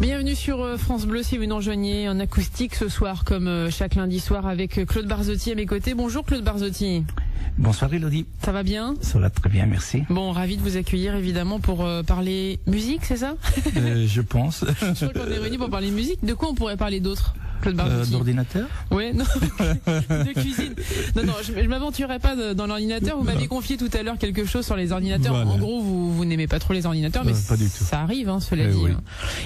Bienvenue sur France Bleu, si vous nous rejoignez en acoustique ce soir, comme chaque lundi soir, avec Claude Barzotti à mes côtés. Bonjour Claude Barzotti. Bonsoir Elodie. Ça va bien? Ça va très bien, merci. Bon, ravi de vous accueillir évidemment pour parler musique, c'est ça? Je pense. Je crois qu'on est réunis pour parler musique. De quoi on pourrait parler d'autre, Claude Barzotti? D'ordinateur? Ouais, non. De cuisine. Non, je m'aventurerai pas dans l'ordinateur. Vous m'avez confié tout à l'heure quelque chose sur les ordinateurs. Voilà. En gros, vous n'aimez pas trop les ordinateurs, mais pas du tout. Ça arrive, hein, cela dit. Oui.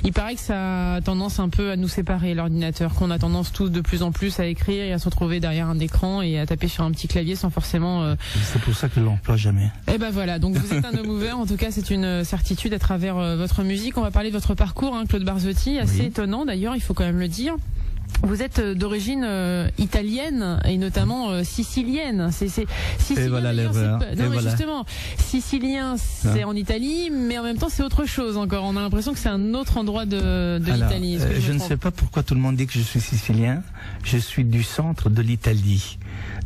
Il paraît que ça a tendance un peu à nous séparer, l'ordinateur, qu'on a tendance tous de plus en plus à écrire et à se retrouver derrière un écran et à taper sur un petit clavier sans forcément... C'est pour ça que je l'emploie jamais. Eh ben voilà, donc vous êtes un homme ouvert, en tout cas c'est une certitude à travers votre musique. On va parler de votre parcours, hein, Claude Barzotti, assez étonnant d'ailleurs, il faut quand même le dire. Vous êtes d'origine italienne et notamment sicilienne. C'est sicilien. Et voilà l'erreur. Non, mais justement, sicilien, c'est en Italie, mais en même temps c'est autre chose encore. On a l'impression que c'est un autre endroit de l'Italie. Je ne sais pas pourquoi tout le monde dit que je suis sicilien. Je suis du centre de l'Italie,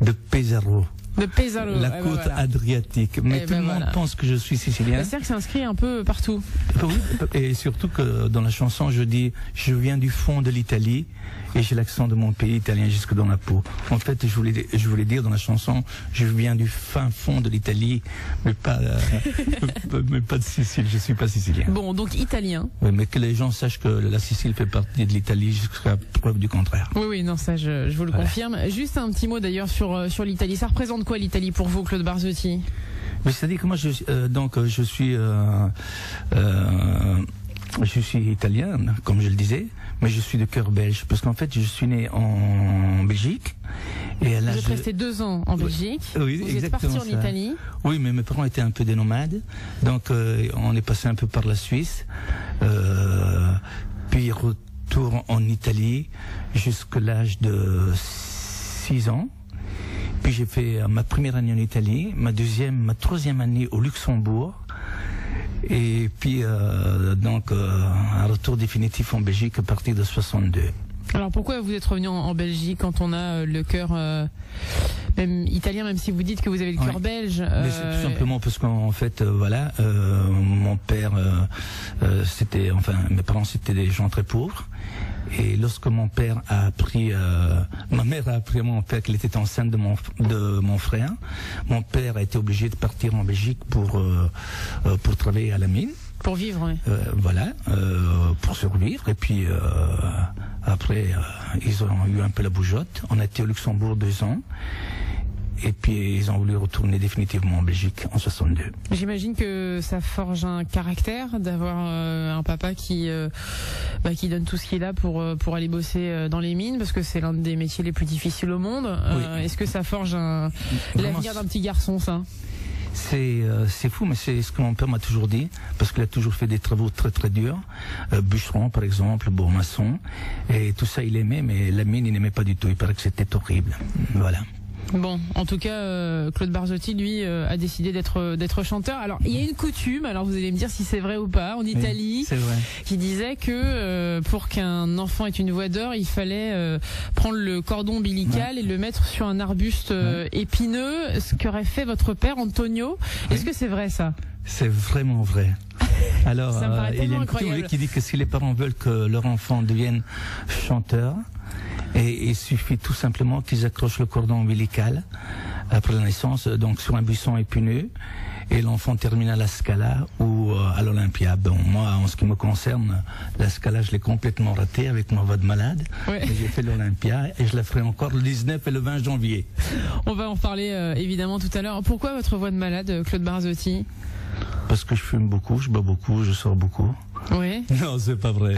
de Pesaro. De Pesaro, la côte adriatique. Mais tout le monde pense que je suis sicilien. C'est-à-dire que c'est inscrit un peu partout. Oui, et surtout que dans la chanson, je dis, je viens du fond de l'Italie et j'ai l'accent de mon pays italien jusque dans la peau. En fait, je voulais dire dans la chanson, je viens du fin fond de l'Italie, mais pas de Sicile. Je suis pas sicilien. Bon, donc italien. Oui, mais que les gens sachent que la Sicile fait partie de l'Italie jusqu'à preuve du contraire. Oui, non, ça, je vous le confirme. Juste un petit mot d'ailleurs sur l'Italie. Ça représente quoi l'Italie pour vous, Claude Barzotti? Mais c'est-à-dire que moi, je suis italien, comme je le disais, mais je suis de cœur belge, parce qu'en fait, je suis né en Belgique. Et vous êtes resté 2 ans en Belgique. Oui, vous êtes parti en Italie. Oui, mais mes parents étaient un peu des nomades, donc on est passé un peu par la Suisse, puis retour en Italie jusqu'à l'âge de 6 ans. Puis j'ai fait ma première année en Italie, ma troisième année au Luxembourg, et puis un retour définitif en Belgique à partir de 62. Alors pourquoi vous êtes revenu en Belgique quand on a le cœur même italien, même si vous dites que vous avez le cœur belge? Mais c'est tout simplement parce qu'en fait, mon père, mes parents c'était des gens très pauvres. Et lorsque ma mère a appris à mon père qu'elle était enceinte de mon frère, mon père a été obligé de partir en Belgique pour travailler à la mine. Pour vivre, oui. Pour survivre. Et puis après, ils ont eu un peu la bougeotte. On a été au Luxembourg 2 ans. Et puis ils ont voulu retourner définitivement en Belgique en 62. J'imagine que ça forge un caractère d'avoir un papa qui donne tout ce qu'il a pour aller bosser dans les mines, parce que c'est l'un des métiers les plus difficiles au monde. Oui. Est-ce que ça forge l'avenir d'un petit garçon, ça? C'est fou, mais c'est ce que mon père m'a toujours dit, parce qu'il a toujours fait des travaux très très durs, bûcheron par exemple, maçon, et tout ça il aimait, mais la mine il n'aimait pas du tout, il paraît que c'était horrible. Voilà. Bon, en tout cas, Claude Barzotti, lui, a décidé d'être chanteur. Alors, il y a une coutume, alors vous allez me dire si c'est vrai ou pas, en Italie, qui disait que pour qu'un enfant ait une voix d'or, il fallait prendre le cordon ombilical et le mettre sur un arbuste épineux, ce qu'aurait fait votre père, Antonio. Est-ce que c'est vrai, ça? C'est vraiment vrai. Alors, il y a une coutume qui dit que si les parents veulent que leur enfant devienne chanteur, et il suffit tout simplement qu'ils accrochent le cordon ombilical après la naissance, donc sur un buisson épineux, et l'enfant termine à la Scala ou à l'Olympia. Bon, moi, en ce qui me concerne, la Scala, je l'ai complètement ratée avec ma voix de malade. Ouais. J'ai fait l'Olympia et je la ferai encore le 19 et le 20 janvier. On va en parler évidemment tout à l'heure. Pourquoi votre voix de malade, Claude Barzotti? Parce que je fume beaucoup, je bois beaucoup, je sors beaucoup. Oui. Non, c'est pas vrai.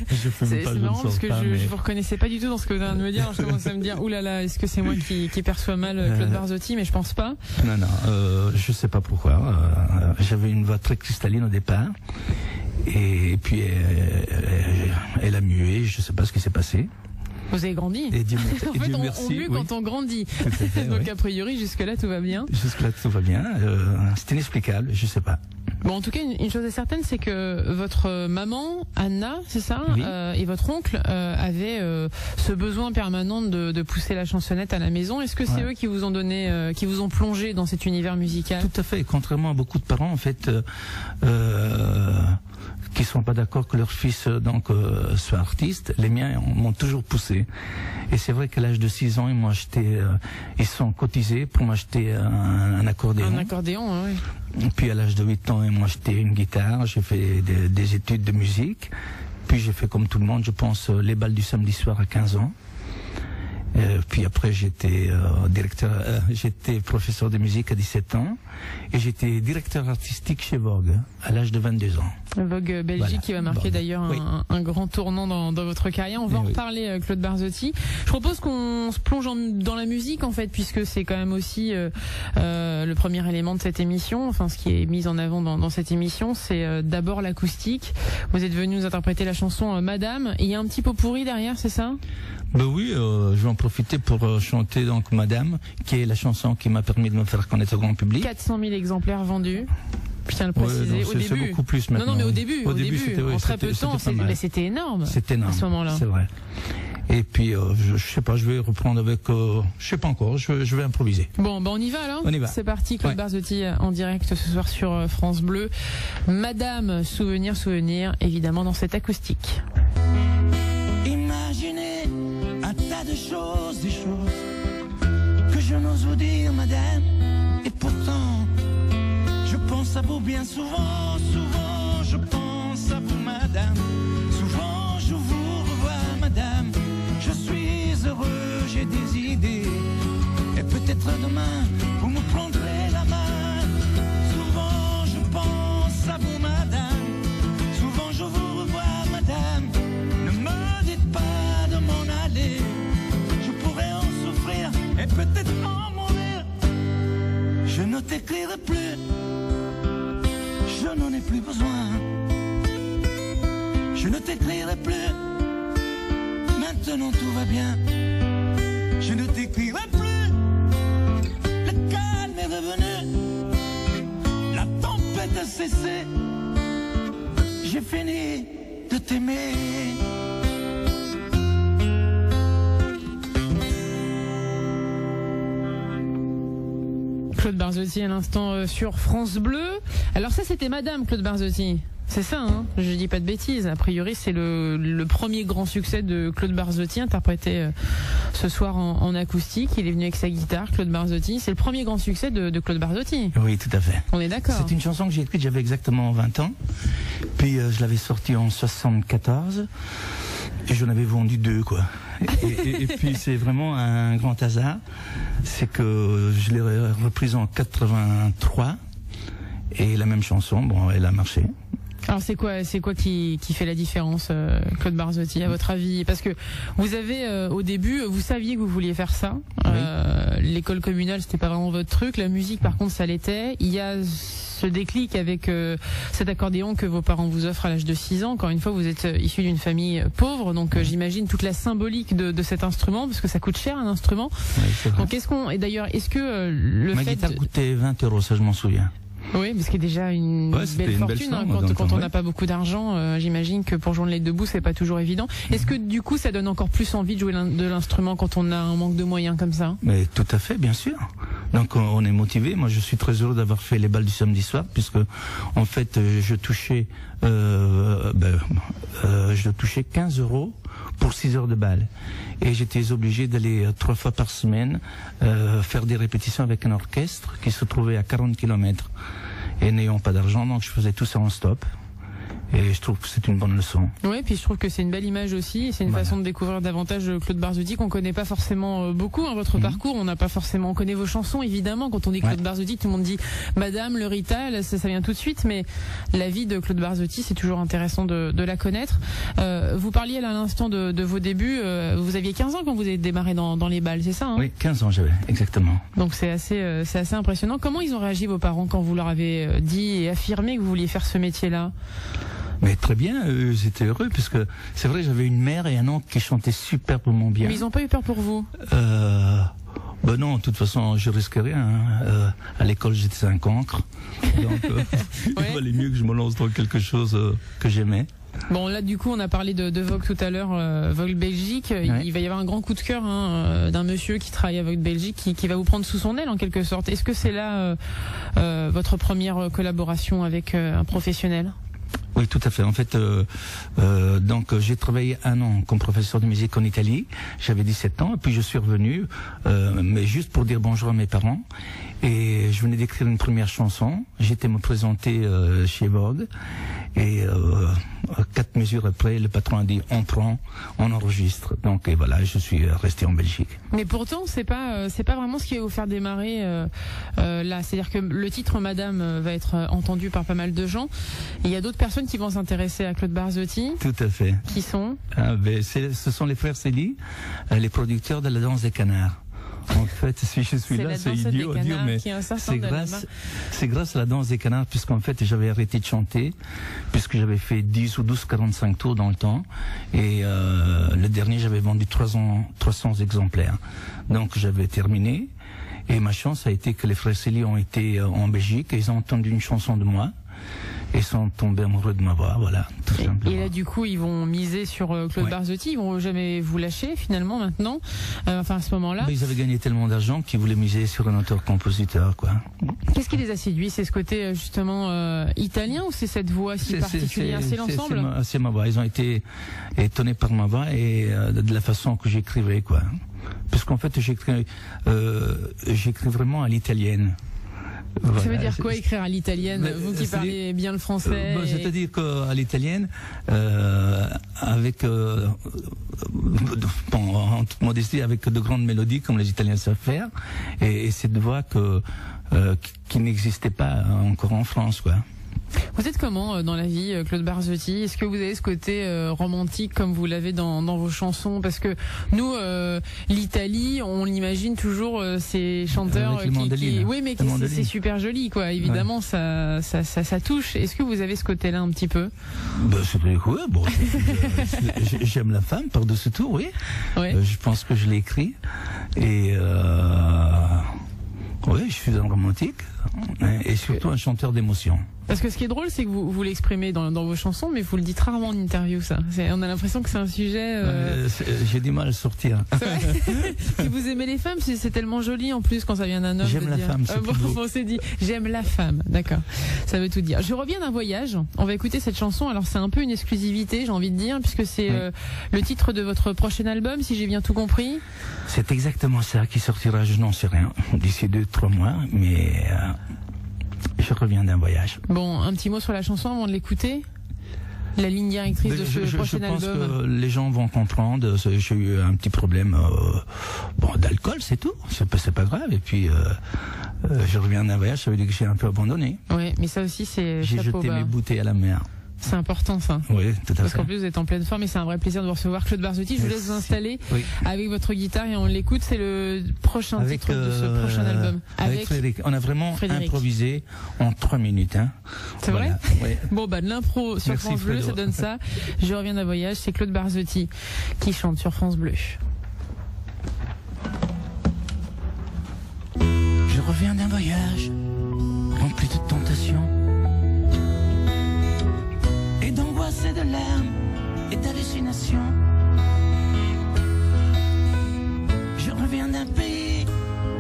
Je fume pas, c'est marrant parce que je vous reconnaissais pas du tout dans ce que vous venez de me dire. Alors je commence à me dire, oulala, est-ce que c'est moi qui perçois mal Claude Barzotti? Mais je pense pas. Non, je sais pas pourquoi. J'avais une voix très cristalline au départ. Et puis, elle a mué, je sais pas ce qui s'est passé. Vous avez grandi. Et Dieu, en fait, on mue quand on grandit. Donc a priori, jusque-là, tout va bien. Jusque-là, tout va bien. C'est inexplicable, je sais pas. Bon, en tout cas, une chose est certaine, c'est que votre maman, Anna, c'est ça, et votre oncle avaient ce besoin permanent de pousser la chansonnette à la maison. Est-ce que c'est eux qui vous ont donné, qui vous ont plongé dans cet univers musical? Tout à fait. Contrairement à beaucoup de parents, en fait, qui sont pas d'accord que leur fils soit artiste. Les miens m'ont toujours poussé. Et c'est vrai qu'à l'âge de 6 ans, ils sont cotisés pour m'acheter un accordéon. Un accordéon, oui. Et puis à l'âge de 8 ans, ils m'ont acheté une guitare. J'ai fait des études de musique. Puis j'ai fait comme tout le monde, je pense, les bals du samedi soir à 15 ans. Puis après, j'étais professeur de musique à 17 ans et j'étais directeur artistique chez Vogue à l'âge de 22 ans. Vogue Belgique, voilà. Qui va marquer d'ailleurs un grand tournant dans votre carrière. On va en reparler, Claude Barzotti. Je propose qu'on se plonge dans la musique en fait, puisque c'est quand même aussi le premier élément de cette émission. Enfin, ce qui est mis en avant dans cette émission, c'est d'abord l'acoustique. Vous êtes venu nous interpréter la chanson Madame. Et il y a un petit pot pourri derrière, c'est ça? Ben oui, je vais en profiter pour chanter donc Madame, qui est la chanson qui m'a permis de me faire connaître au grand public. 400 000 exemplaires vendus. Je tiens à le préciser. Au début. C'est beaucoup plus maintenant. Non, mais au début, en très peu de temps, c'était énorme. C'était énorme. À ce moment-là. C'est vrai. Et puis, je sais pas, je vais reprendre avec, je sais pas encore, je vais improviser. Bon, on y va alors. On y va. C'est parti, Claude Barzotti en direct ce soir sur France Bleu. Madame, souvenir, évidemment dans cette acoustique. Imaginez un tas de choses, des choses que je n'ose vous dire, madame. Et pourtant, je pense à vous bien souvent, souvent je pense à vous, madame. Souvent je vous revois, madame. Je suis heureux, j'ai des idées. Et peut-être demain, vous me prendrez la main. Souvent je pense à vous, madame. Souvent je vous revois, madame. Ne me dites pas de m'en aller. Je pourrais en souffrir et peut-être en mourir. Je ne t'écrirai plus. Je n'en ai plus besoin. Je ne t'écrirai plus. Maintenant tout va bien. Je ne t'écrirai plus. Le calme est revenu. La tempête a cessé. J'ai fini de t'aimer. Claude Barzotti à l'instant sur France Bleu. Alors ça c'était Madame Claude Barzotti. C'est ça, hein, je dis pas de bêtises. A priori, c'est le premier grand succès de Claude Barzotti, interprété ce soir en acoustique. Il est venu avec sa guitare, Claude Barzotti. C'est le premier grand succès de Claude Barzotti. Oui, tout à fait. On est d'accord. C'est une chanson que j'ai écrite, j'avais exactement 20 ans. Puis je l'avais sortie en 74. Et j'en avais vendu 2, quoi. Et puis c'est vraiment un grand hasard. C'est que je l'ai reprise en 83. Et la même chanson, bon, elle a marché. Alors c'est quoi qui fait la différence, Claude Barzotti, à votre avis? Parce que vous avez au début, vous saviez que vous vouliez faire ça. Oui. L'école communale, c'était pas vraiment votre truc. La musique, par contre, ça l'était. Il y a ce déclic avec cet accordéon que vos parents vous offrent à l'âge de 6 ans. Encore une fois, vous êtes issu d'une famille pauvre, donc j'imagine toute la symbolique de cet instrument, parce que ça coûte cher un instrument. Oui, c'est vrai. Donc et d'ailleurs, est-ce que Ma guitare coûtait 20 €, ça je m'en souviens. Oui, mais ce qui est déjà une belle fortune, hein, quand on n'a pas beaucoup d'argent. J'imagine que pour joindre les deux bouts, c'est pas toujours évident. Est-ce que du coup, ça donne encore plus envie de jouer de l'instrument quand on a un manque de moyens comme ça? Mais tout à fait, bien sûr. Donc on est motivé. Moi, je suis très heureux d'avoir fait les bals du samedi soir, puisque en fait, je touchais 15 € pour 6 heures de bal. Et j'étais obligé d'aller 3 fois par semaine faire des répétitions avec un orchestre qui se trouvait à 40 km. Et n'ayant pas d'argent, donc je faisais tout ça en stop. Et je trouve que c'est une bonne leçon. Oui, puis je trouve que c'est une belle image aussi. C'est une façon de découvrir davantage Claude Barzotti qu'on connaît pas forcément beaucoup. Hein, votre parcours, on connaît vos chansons évidemment. Quand on dit Claude Barzotti, tout le monde dit Madame, le Rital, ça vient tout de suite. Mais la vie de Claude Barzotti, c'est toujours intéressant de la connaître. Vous parliez là à l'instant de vos débuts. Vous aviez 15 ans quand vous avez démarré dans les bals, c'est ça, hein? Oui, 15 ans j'avais, exactement. Donc c'est assez impressionnant. Comment ils ont réagi vos parents quand vous leur avez dit et affirmé que vous vouliez faire ce métier-là? Mais très bien, ils étaient heureux, parce que c'est vrai, j'avais une mère et un oncle qui chantaient super pour mon bien. Mais ils n'ont pas eu peur pour vous? Ben non, de toute façon, je risquais rien. Hein. À l'école, j'étais un cancre. Donc, il valait mieux que je me lance dans quelque chose que j'aimais. Bon, là, du coup, on a parlé de Vogue tout à l'heure, Vogue Belgique. Ouais. Il va y avoir un grand coup de cœur d'un monsieur qui travaille à Vogue Belgique, qui va vous prendre sous son aile, en quelque sorte. Est-ce que c'est là votre première collaboration avec un professionnel? Oui, tout à fait. En fait, donc j'ai travaillé 1 an comme professeur de musique en Italie. J'avais 17 ans, et puis je suis revenu, mais juste pour dire bonjour à mes parents. Et je venais d'écrire une première chanson. J'étais me présenter chez Vogue. Et 4 mesures après, le patron a dit on prend, on enregistre. Donc et voilà, je suis resté en Belgique. Mais pourtant, c'est pas vraiment ce qui va vous faire démarrer là. C'est-à-dire que le titre Madame va être entendu par pas mal de gens. Et il y a d'autres personnes qui vont s'intéresser à Claude Barzotti. Tout à fait. Qui sont ce sont les frères Célie, les producteurs de La Danse des Canards. En fait, si je suis là, c'est idiot, mais c'est grâce à La Danse des Canards, puisqu'en fait, j'avais arrêté de chanter, puisque j'avais fait 10 ou 12 45 tours dans le temps, et le dernier, j'avais vendu 300 exemplaires. Donc, j'avais terminé, et ma chance a été que les frères Célie ont été en Belgique, et ils ont entendu une chanson de moi, et sont tombés amoureux de ma voix, voilà, tout simplement. Et là, du coup, ils vont miser sur Claude Barzotti, ils vont jamais vous lâcher, finalement, maintenant, enfin, à ce moment-là. Ils avaient gagné tellement d'argent qu'ils voulaient miser sur un auteur-compositeur, quoi. Qu'est-ce qui les a séduits? C'est ce côté, justement, italien, ou c'est cette voix si particulière? C'est l'ensemble? C'est ma voix. Ils ont été étonnés par ma voix et de la façon que j'écrivais, quoi. Parce qu'en fait, j'écris vraiment à l'italienne. Voilà. Ça veut dire quoi écrire à l'italienne, vous qui parlez bien le français C'est-à-dire qu'à l'italienne, avec, en toute modestie, avec de grandes mélodies comme les Italiens savent faire, et cette voix qui n'existait pas encore en France, quoi. Vous êtes comment dans la vie, Claude Barzotti? Est-ce que vous avez ce côté romantique comme vous l'avez dans vos chansons? Parce que nous, l'Italie, on l'imagine toujours ces chanteurs qui oui, mais c'est super joli, quoi. Évidemment, ça touche. Est-ce que vous avez ce côté-là un petit peu? C'est vrai que oui. Bon, j'aime la femme par-dessus tout, oui. Ouais. Je pense que je l'ai écrit et oui, je suis un romantique et surtout un chanteur d'émotion. Parce que ce qui est drôle, c'est que vous l'exprimez dans vos chansons, mais vous le dites rarement en interview, ça. On a l'impression que c'est un sujet... J'ai du mal à le sortir. C'est vrai. Et vous aimez les femmes, c'est tellement joli en plus quand ça vient d'un homme. J'aime la femme, c'est bon, c'est dit. J'aime la femme, d'accord. Ça veut tout dire. Je reviens d'un voyage. On va écouter cette chanson. Alors c'est un peu une exclusivité, j'ai envie de dire, puisque c'est le titre de votre prochain album, si j'ai bien tout compris. C'est exactement ça qui sortira, je n'en sais rien, d'ici 2-3 mois, mais... je reviens d'un voyage. Bon, un petit mot sur la chanson avant de l'écouter. La ligne directrice de ce prochain album. Je pense que les gens vont comprendre. J'ai eu un petit problème d'alcool, c'est tout. C'est pas grave. Et puis, je reviens d'un voyage, ça veut dire que j'ai un peu abandonné. Oui, mais ça aussi, c'est... J'ai jeté mes bouteilles à la mer. C'est important, ça. Oui, tout à fait. Parce qu'en plus, vous êtes en pleine forme et c'est un vrai plaisir de vous recevoir. Claude Barzotti, je vous laisse vous installer avec votre guitare et on l'écoute. C'est le prochain titre de ce prochain album. Avec Frédéric. On a vraiment improvisé en 3 minutes. Hein. C'est vrai? Oui. Bon, de l'impro sur France Bleu, ça donne ça. Je reviens d'un voyage, c'est Claude Barzotti qui chante sur France Bleu. Je reviens d'un voyage rempli de tentations, d'angoisse et de larmes et d'hallucinations. Je reviens d'un pays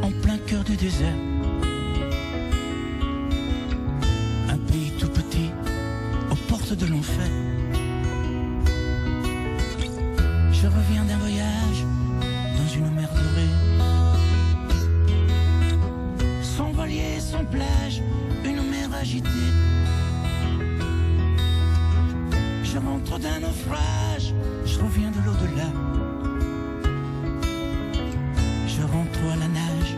en plein cœur du désert, un pays tout petit aux portes de l'enfer. Je reviens d'un voyage dans une mer dorée, sans voilier, sans plage, une mer agitée. Je rentre d'un naufrage, je reviens de l'au-delà. Je rentre à la nage,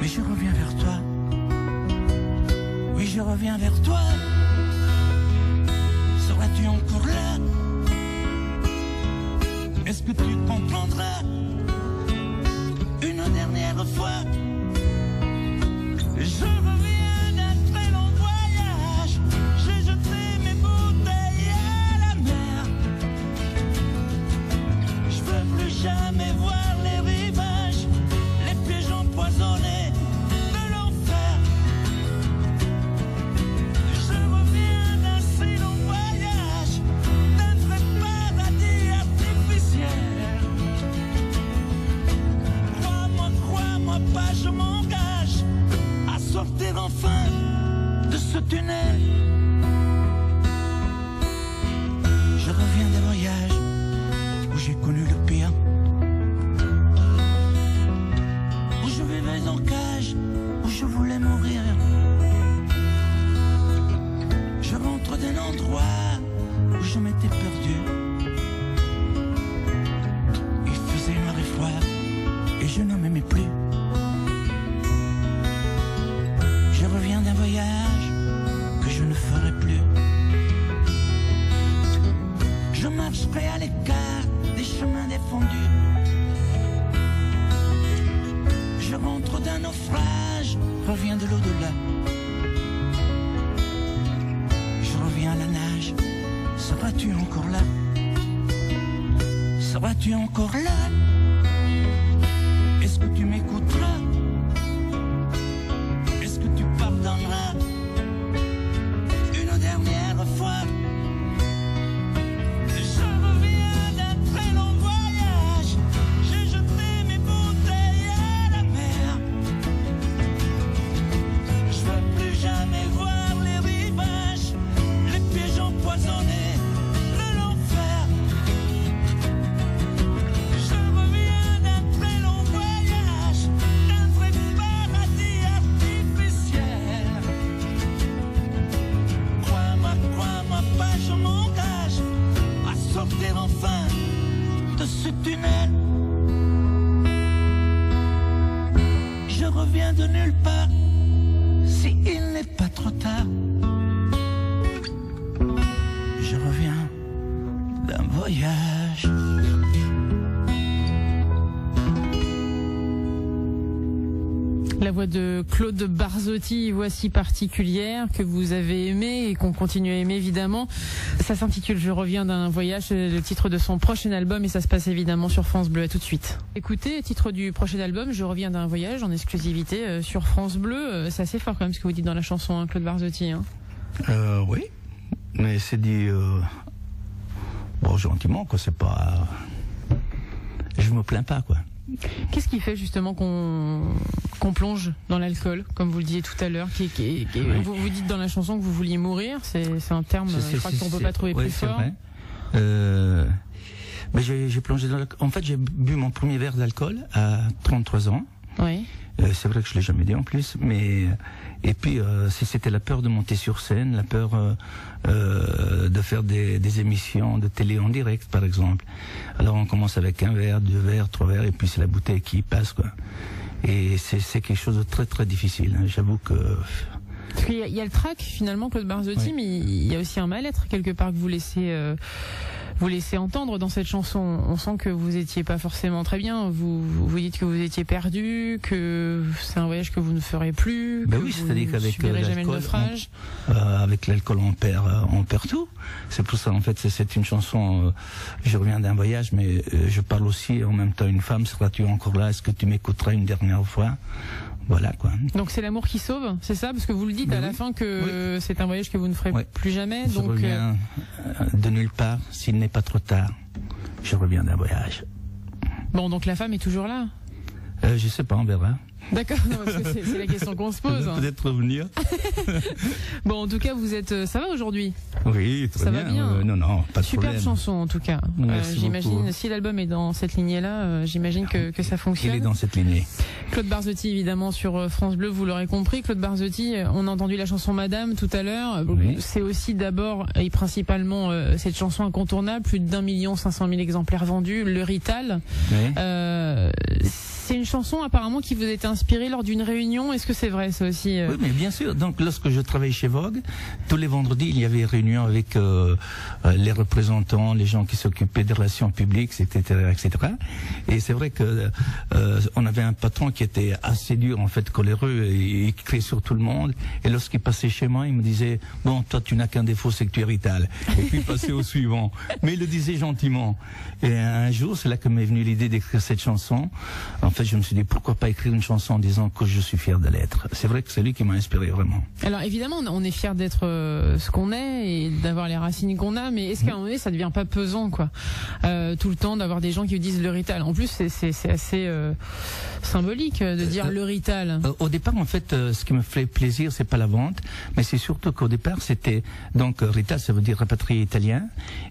mais je reviens vers toi. Oui, je reviens vers toi. Seras-tu encore là? Est-ce que tu comprendras une dernière fois? Je reviens d'un très long voyage, j'ai jeté mes bouteilles à la mer. Je veux plus jamais voir les rivages, les pièges empoisonnés de l'enfer. d'un endroit où je m'étais perdu. Il faisait noir et froid et je ne m'aimais plus. Je reviens d'un voyage que je ne ferai plus. Je marcherai à l'écart des chemins défendus. Je rentre d'un naufrage, reviens de l'au-delà. Je reviens à la nage, seras-tu encore là? Seras-tu encore là? Est-ce que tu m'écouteras? Est-ce que tu pardonneras une dernière fois? De nulle part, si il n'est pas trop tard. Je reviens d'un voyage. La voix de Claude Barzotti, voici particulière, que vous avez aimée et qu'on continue à aimer évidemment. Ça s'intitule Je reviens d'un voyage, c'est le titre de son prochain album et ça se passe évidemment sur France Bleu. À tout de suite. Écoutez, titre du prochain album, Je reviens d'un voyage en exclusivité sur France Bleu. C'est assez fort quand même ce que vous dites dans la chanson, hein, Claude Barzotti. Hein. Oui, mais c'est dit bon, gentiment, quoi. C'est pas, je me plains pas, quoi. Qu'est-ce qui fait justement qu'on plonge dans l'alcool, comme vous le disiez tout à l'heure, oui. Vous dites dans la chanson que vous vouliez mourir, c'est un terme, je crois qu'on ne peut pas trouver plus fort. Vrai. Mais j'ai plongé dans l'alcool. En fait, j'ai bu mon premier verre d'alcool à 33 ans. Oui. C'est vrai que je l'ai jamais dit en plus, mais et puis c'était la peur de monter sur scène, la peur de faire des émissions de télé en direct, par exemple. Alors on commence avec un verre, 2 verres, 3 verres, et puis c'est la bouteille qui passe, quoi. Et c'est quelque chose de très très difficile. Hein. J'avoue que. Parce qu'il y a le trac finalement, Claude Barzotti, oui. Mais il y a aussi un mal-être quelque part que vous laissez entendre dans cette chanson. On sent que vous étiez pas forcément très bien. Vous dites que vous étiez perdu, que c'est un voyage que vous ne ferez plus. Ben oui, c'est-à-dire qu'avec l'alcool, avec l'alcool on perd tout. C'est pour ça en fait c'est une chanson. Je reviens d'un voyage, mais je parle aussi en même temps une femme. Seras-tu encore là? Est-ce que tu m'écouteras une dernière fois? Voilà, quoi. Donc c'est l'amour qui sauve, c'est ça? Parce que vous le dites à la fin que c'est un voyage que vous ne ferez plus jamais. Je reviens de nulle part, s'il n'est pas trop tard. Je reviens d'un voyage. Bon, donc la femme est toujours là? Je sais pas, on verra. D'accord, parce que c'est la question qu'on se pose. Peut-être revenir. Bon, en tout cas, vous êtes, ça va aujourd'hui? Oui, très bien. Ça va bien. Non, pas de problème. Superbe chanson, en tout cas. J'imagine, si l'album est dans cette lignée-là, j'imagine que ça fonctionne. Il est dans cette lignée. Claude Barzotti, évidemment, sur France Bleu, vous l'aurez compris. Claude Barzotti, on a entendu la chanson Madame tout à l'heure. Oui. C'est aussi d'abord et principalement cette chanson incontournable, plus de 1 500 000 exemplaires vendus, Le Rital. Oui. C'est une chanson apparemment qui vous a été inspirée lors d'une réunion. Est-ce que c'est vrai ça aussi? Oui, mais bien sûr. Donc lorsque je travaillais chez Vogue, tous les vendredis il y avait réunion avec les représentants, les gens qui s'occupaient des relations publiques, etc., etc. Et c'est vrai que on avait un patron qui était assez dur en fait, coléreux, et il criait sur tout le monde. Et lorsqu'il passait chez moi, il me disait bon, toi tu n'as qu'un défaut, c'est que tu es Rital. Et puis il passait au suivant. Mais il le disait gentiment. Et un jour, c'est là que m'est venue l'idée d'écrire cette chanson. En fait, je me suis dit pourquoi pas écrire une chanson en disant que je suis fier de l'être. C'est vrai que c'est lui qui m'a inspiré vraiment. Alors évidemment, on est fier d'être ce qu'on est et d'avoir les racines qu'on a, mais est-ce qu'à un moment donné, ça devient pas pesant, quoi, tout le temps d'avoir des gens qui vous disent Le Rital? En plus, c'est assez symbolique de dire Le Rital. Au départ, en fait, ce qui me fait plaisir, c'est pas la vente, mais c'est surtout qu'au départ, c'était donc Rital, ça veut dire rapatrié italien,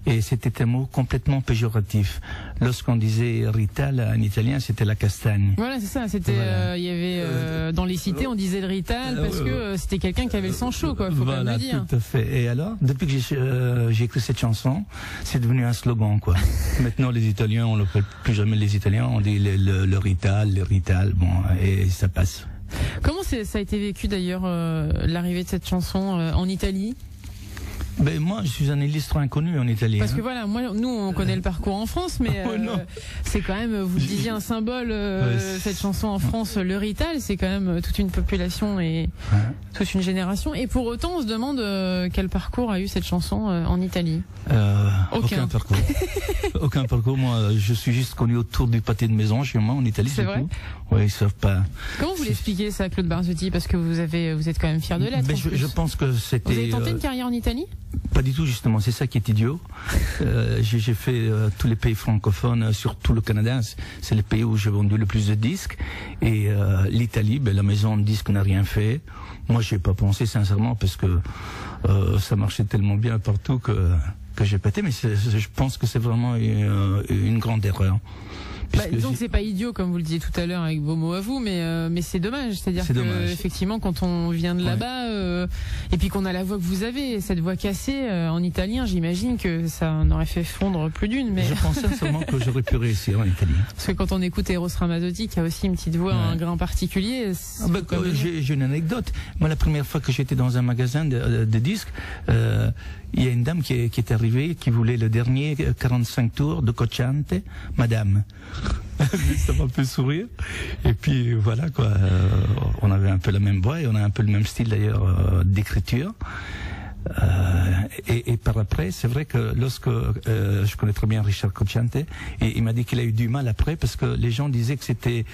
et c'était un mot complètement péjoratif. Lorsqu'on disait Rital en italien, c'était la castagne. Voilà, c'est ça. C'était il y avait dans les cités, on disait le Rital parce que c'était quelqu'un qui avait le sang chaud, quoi. Faut quand même le dire. Tout à fait. Et alors, depuis que j'ai écrit cette chanson, c'est devenu un slogan, quoi. Maintenant, les Italiens, on l'appelle plus jamais les Italiens, on dit le Rital, bon, et ça passe. Comment ça a été vécu d'ailleurs l'arrivée de cette chanson en Italie? Ben moi, je suis un illustre inconnu en Italie. Parce que voilà, nous on connaît le parcours en France, mais c'est quand même, vous le disiez, un symbole. Cette chanson en France, le Rital, c'est quand même toute une population et toute une génération. Et pour autant, on se demande quel parcours a eu cette chanson en Italie. Aucun parcours. Aucun parcours. Moi, je suis juste connu autour du pâté de maison chez moi en Italie. C'est vrai. Oui, ils savent pas. Comment vous l'expliquez ça, Claude Barzotti? Parce que vous êtes quand même fier de l'être. Je pense que c'était. Vous avez tenté une carrière en Italie? Pas du tout, justement, c'est ça qui est idiot. J'ai fait tous les pays francophones, surtout le Canada, c'est le pays où j'ai vendu le plus de disques. Et l'Italie, la maison de disques n'a rien fait. Moi, j'ai pas pensé sincèrement parce que ça marchait tellement bien partout que j'ai pété. Mais je pense que c'est vraiment une grande erreur. Disons que c'est pas idiot comme vous le disiez tout à l'heure avec vos mots à vous, mais c'est dommage. C'est-à-dire que effectivement, quand on vient de là-bas et puis qu'on a la voix que vous avez, cette voix cassée en italien, j'imagine que ça en aurait fait fondre plus d'une. Mais je pense sincèrement que j'aurais pu réussir en italien. Parce que quand on écoute Eros Ramazzotti, qui a aussi une petite voix, un grain particulier. J'ai une anecdote. Moi, la première fois que j'étais dans un magasin de disques, il y a une dame qui est arrivée, qui voulait le dernier 45 tours de Cocciante, Madame. Ça m'a fait sourire. Et puis voilà quoi. On avait un peu la même voix et on a un peu le même style d'ailleurs d'écriture. Et par après, c'est vrai que lorsque je connais très bien Richard Cocciante, et il m'a dit qu'il a eu du mal après parce que les gens disaient que c'était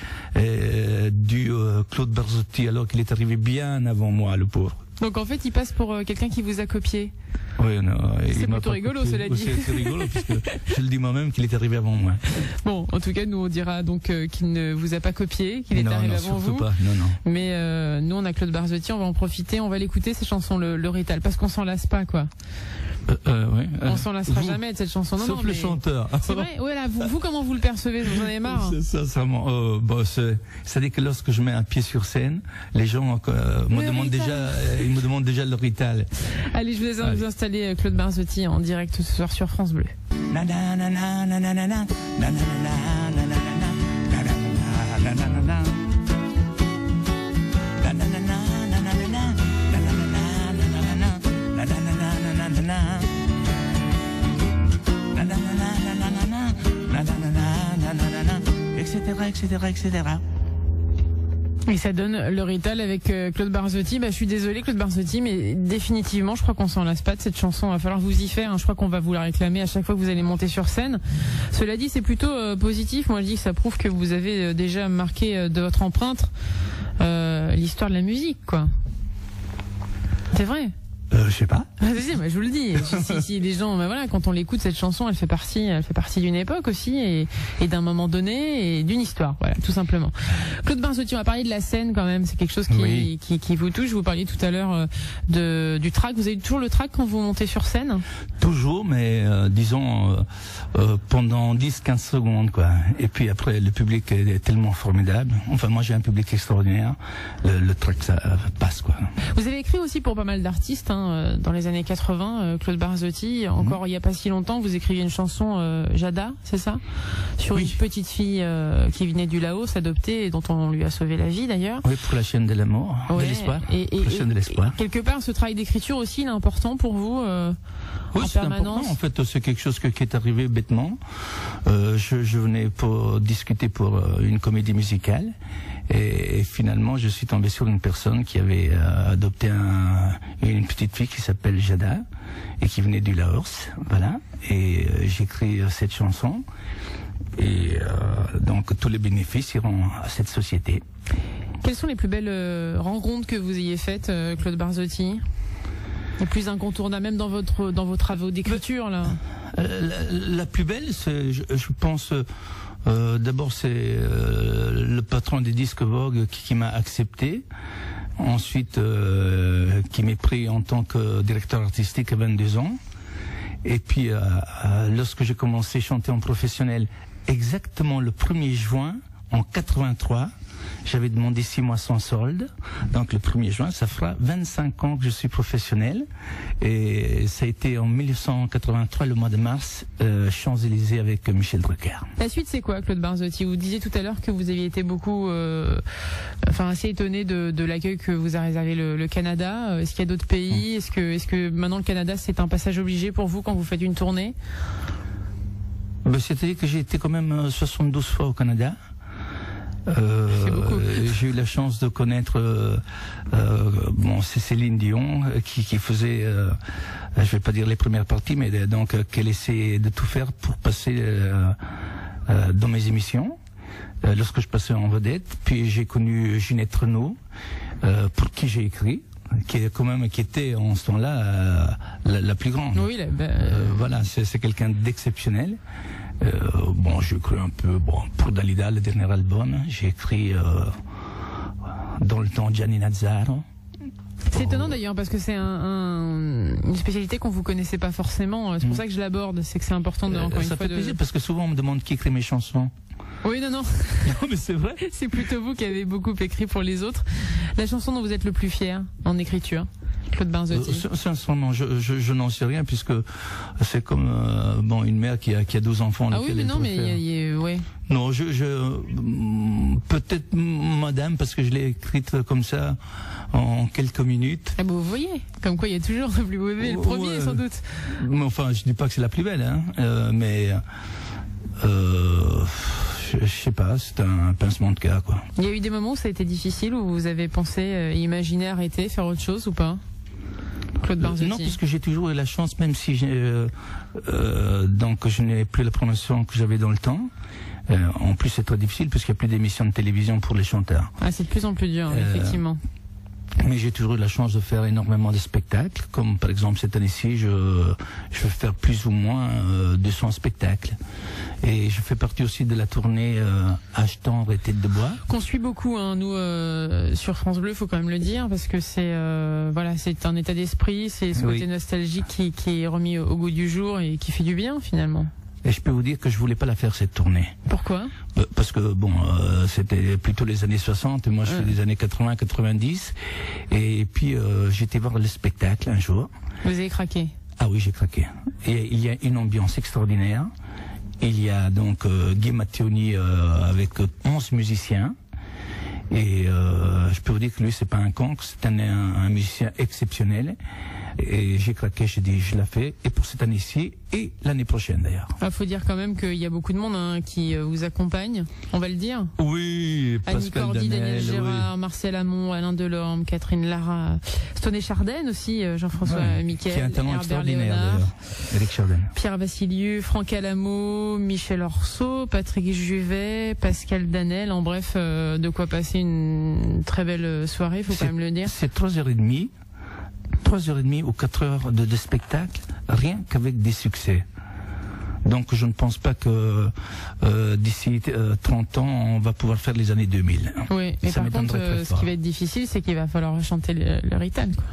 du Claude Barzotti alors qu'il est arrivé bien avant moi, le pauvre. Donc en fait, il passe pour quelqu'un qui vous a copié. Oui, c'est plutôt rigolo, cela dit. C'est rigolo puisque je le dis moi-même qu'il est arrivé avant moi. Bon, en tout cas, nous on dira donc qu'il ne vous a pas copié, qu'il est arrivé avant vous. Pas. Non. Mais nous, on a Claude Barzotti, on va en profiter, on va l'écouter ces chansons, le Rital, parce qu'on s'en lasse pas, quoi. Ouais, on s'en lassera jamais de cette chanson. Non, sauf le chanteur. C'est vrai. Voilà. Vous, comment vous le percevez? Vous en avez marre? C'est sincèrement. C'est-à-dire que lorsque je mets un pied sur scène, les gens me demandent déjà le Rital. Allez, je vous laisse vous installer Claude Barzotti en direct ce soir sur France Bleu. etc. Et ça donne le Rital avec Claude Barzotti. Je suis désolée Claude Barzotti, mais définitivement, je crois qu'on s'en lasse pas de cette chanson. Il va falloir vous y faire. Je crois qu'on va vous la réclamer à chaque fois que vous allez monter sur scène. Cela dit, c'est plutôt positif. Moi, je dis que ça prouve que vous avez déjà marqué de votre empreinte l'histoire de la musique, quoi. C'est vrai. Je sais pas. Je vous le dis. Si les gens, voilà, quand on l'écoute, cette chanson, elle fait partie d'une époque aussi et d'un moment donné et d'une histoire. Voilà, tout simplement. Claude Barzotti, on va parler de la scène quand même. C'est quelque chose qui vous touche. Vous parliez tout à l'heure du track. Vous avez toujours le track quand vous montez sur scène? Toujours, mais disons pendant 10-15 secondes, quoi. Et puis après, le public est tellement formidable. Enfin, moi, j'ai un public extraordinaire. Le track, ça passe, quoi. Vous avez écrit aussi pour pas mal d'artistes, dans les années 80, Claude Barzotti. Encore il n'y a pas si longtemps, vous écriviez une chanson, Jada, c'est ça? Sur une petite fille qui venait du Laos, adoptée, et dont on lui a sauvé la vie d'ailleurs. Oui, pour la chaîne de l'amour, de l'espoir. La chaîne de l'espoir. Quelque part, ce travail d'écriture aussi, il est important pour vous oui, c'est important. En fait, c'est quelque chose qui est arrivé bêtement. Je venais pour discuter pour une comédie musicale. Et finalement, je suis tombé sur une personne qui avait adopté une petite fille qui s'appelle Jada et qui venait du Laos, voilà. Et j'écris cette chanson et donc tous les bénéfices iront à cette société. Quelles sont les plus belles rencontres que vous ayez faites, Claude Barzotti? Les plus incontournables, même dans vos travaux d'écriture, là. La plus belle, je pense. D'abord, c'est le patron des disques Vogue qui m'a accepté. Ensuite, qui m'est pris en tant que directeur artistique à 22 ans. Et puis, lorsque j'ai commencé à chanter en professionnel, exactement le 1er juin, en 83. J'avais demandé 6 mois sans solde. Donc le 1er juin, ça fera 25 ans que je suis professionnel. Et ça a été en 1983, le mois de mars, Champs-Élysées avec Michel Drucker. La suite, c'est quoi, Claude Barzotti? Vous disiez tout à l'heure que vous aviez été beaucoup, assez étonné de l'accueil que vous a réservé le Canada. Est-ce qu'il y a d'autres pays? Est-ce que maintenant le Canada, c'est un passage obligé pour vous quand vous faites une tournée? C'est-à-dire que j'ai été quand même 72 fois au Canada. J'ai eu la chance de connaître c'est Céline Dion qui faisait je vais pas dire les premières parties, mais donc qu'elle essayait de tout faire pour passer dans mes émissions lorsque je passais en vedette. Puis j'ai connu Ginette Renaud pour qui j'ai écrit, qui était en ce temps-là la plus grande. Oui, voilà, c'est quelqu'un d'exceptionnel. J'ai écrit un peu, pour Dalida, le dernier album, j'ai écrit dans le temps Gianni Nazzaro. C'est étonnant d'ailleurs parce que c'est une spécialité qu'on vous connaissait pas forcément. C'est pour ça que je l'aborde, c'est que c'est important encore une fois. Ça fait plaisir parce que souvent on me demande qui écrit mes chansons. Oui, non. Non, mais c'est vrai. C'est plutôt vous qui avez beaucoup écrit pour les autres. La chanson dont vous êtes le plus fier en écriture, Claude Barzotti? Sincèrement, je n'en sais rien puisque c'est comme une mère qui a 12 enfants. Ah oui, mais non, mais ouais. Non, peut-être Madame parce que je l'ai écrite comme ça en quelques minutes. Ah vous voyez, comme quoi il y a toujours le plus beau bébé, le premier sans doute. Mais enfin, je dis pas que c'est la plus belle, mais je sais pas, c'est un pincement de cœur, quoi. Il y a eu des moments où ça a été difficile, où vous avez pensé, imaginé arrêter, faire autre chose ou pas, Claude Barzotti? Non, parce que j'ai toujours eu la chance, même si je n'ai plus la promotion que j'avais dans le temps. En plus, c'est très difficile parce qu'il n'y a plus d'émissions de télévision pour les chanteurs. Ah, c'est de plus en plus dur, effectivement. Mais j'ai toujours eu la chance de faire énormément de spectacles, comme par exemple cette année-ci, je vais faire plus ou moins 200 spectacles. Et je fais partie aussi de la tournée H-Tendre et Tête de Bois. Qu'on suit beaucoup, nous, sur France Bleu, faut quand même le dire, parce que c'est c'est un état d'esprit, c'est ce côté nostalgique qui est remis au goût du jour et qui fait du bien finalement. Et je peux vous dire que je voulais pas la faire cette tournée. Pourquoi? Parce que c'était plutôt les années 60 et moi je fais des années 80, 90 et puis j'étais voir le spectacle un jour. Vous avez craqué? Ah oui, j'ai craqué. Et il y a une ambiance extraordinaire. Il y a donc Guy Mattioni avec 11 musiciens. Et je peux vous dire que lui c'est pas un cancre, c'est un musicien exceptionnel. Et j'ai craqué, j'ai dit je la fais, et pour cette année-ci et l'année prochaine d'ailleurs. Il faut dire quand même qu'il y a beaucoup de monde qui vous accompagne, on va le dire. Oui, Annie Cordy, Daniel Gérard, Marcel Amont, Alain Delorme, Catherine Lara, Stoney Chardin aussi, Jean-François Miquel, qui est un talent extraordinaire Léonard, Eric Chardin, Pierre Vassilieu, Franck Alamo, Michel Orso, Patrick Juvet, Pascal Danel, en bref, de quoi passer une très belle soirée, faut quand même le dire. C'est 3h30 ou 4 heures de spectacle, rien qu'avec des succès. Donc je ne pense pas que d'ici 30 ans, on va pouvoir faire les années 2000. Oui, mais par contre, ce qui va être difficile, c'est qu'il va falloir chanter le Ritan, quoi.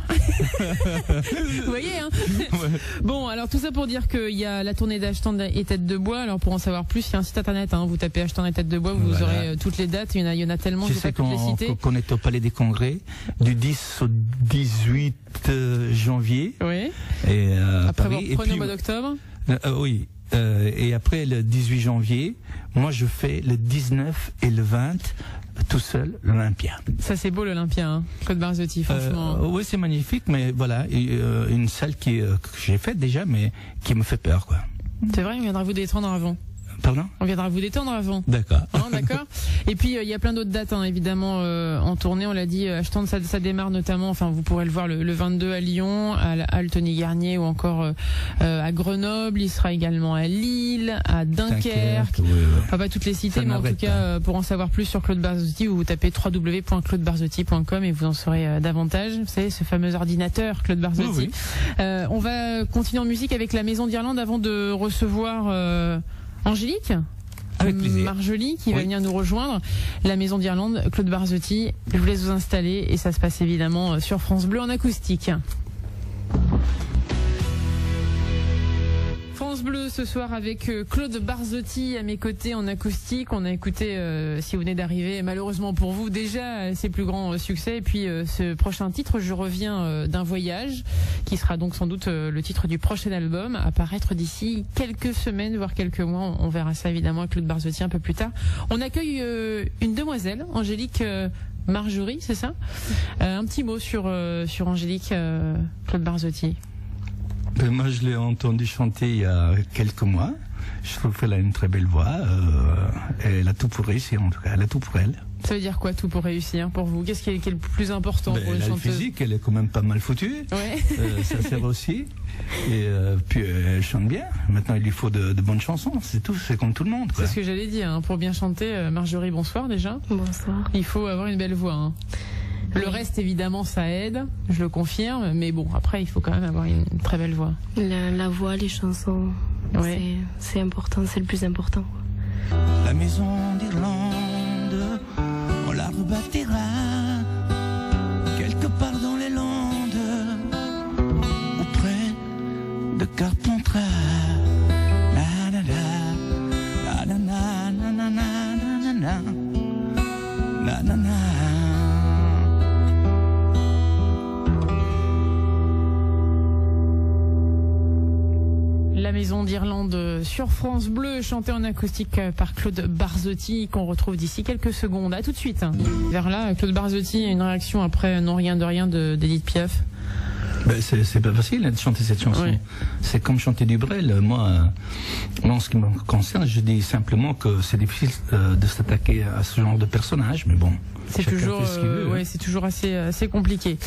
Vous voyez, hein. Ouais. Bon, alors tout ça pour dire qu'il y a la tournée d'H-Tendre et Tête de Bois. Alors pour en savoir plus, il y a un site internet, vous tapez H-Tendre et Tête de Bois, vous aurez toutes les dates. Il y en a tellement, je sais qu'on est au Palais des Congrès du 10 au 18 janvier. Oui. Et après Paris. Prenez au mois d'octobre. Oui. Et après le 18 janvier, moi je fais le 19 et le 20 tout seul l'Olympia. Ça c'est beau l'Olympia, Claude Barzotti, franchement. Oui, c'est magnifique, mais voilà, une salle que j'ai faite déjà, mais qui me fait peur, quoi. C'est vrai, on viendra vous détendre avant. Pardon ? On viendra vous détendre avant. D'accord. D'accord. Et puis il y a plein d'autres dates, évidemment, en tournée. On l'a dit, H-Tendre, ça démarre notamment. Enfin, vous pourrez le voir le 22 à Lyon, à Tony Garnier ou encore à Grenoble. Il sera également à Lille, à Dunkerque. Oui. Enfin, pas toutes les cités, mais en tout cas, pour en savoir plus sur Claude Barzotti, vous tapez www.claudebarzotti.com et vous en saurez davantage. Vous savez, ce fameux ordinateur Claude Barzotti. Oui. On va continuer en musique avec la Maison d'Irlande avant de recevoir Angélique, avec plaisir. Marjolie qui va venir nous rejoindre. La Maison d'Irlande, Claude Barzotti. Je vous laisse vous installer et ça se passe évidemment sur France Bleu en acoustique. France Bleu ce soir avec Claude Barzotti à mes côtés en acoustique. On a écouté, si vous venez d'arriver, malheureusement pour vous, déjà ses plus grands succès. Et puis ce prochain titre, Je reviens d'un voyage, qui sera donc sans doute le titre du prochain album, à paraître d'ici quelques semaines, voire quelques mois. On verra ça évidemment avec Claude Barzotti un peu plus tard. On accueille une demoiselle, Angélique Marjorie, c'est ça? Un petit mot sur Angélique, Claude Barzotti. Moi, je l'ai entendu chanter il y a quelques mois. Je trouve qu'elle a une très belle voix. Elle a tout pour réussir, en tout cas. Elle a tout pour elle. Ça veut dire quoi, tout pour réussir, pour vous? Qu'est-ce qui est le plus important pour une chanteuse? La physique, elle est quand même pas mal foutue. Ouais. Ça sert aussi. Et puis, elle chante bien. Maintenant, il lui faut de bonnes chansons. C'est tout. C'est comme tout le monde, quoi. C'est ce que j'allais dire. Hein. Pour bien chanter, Marjorie, bonsoir déjà. Bonsoir. Il faut avoir une belle voix. Hein. Le reste, évidemment, ça aide, je le confirme, mais bon, après, il faut quand même avoir une très belle voix. La voix, les chansons, ouais. C'est important, c'est le plus important. La maison d'Irlande, on la rebâtira quelque part dans les Landes, auprès de Carpentras. La la la, la la la, la la la, la la la, la la. La maison d'Irlande sur France Bleu, chantée en acoustique par Claude Barzotti, qu'on retrouve d'ici quelques secondes. À tout de suite. Vers là, Claude Barzotti, une réaction après Non rien de rien d'Edith Piaf. C'est pas facile de chanter cette chanson. Oui. C'est comme chanter du Brel. Moi, en ce qui me concerne, je dis simplement que c'est difficile de s'attaquer à ce genre de personnage, mais bon. C'est toujours, c'est toujours assez compliqué.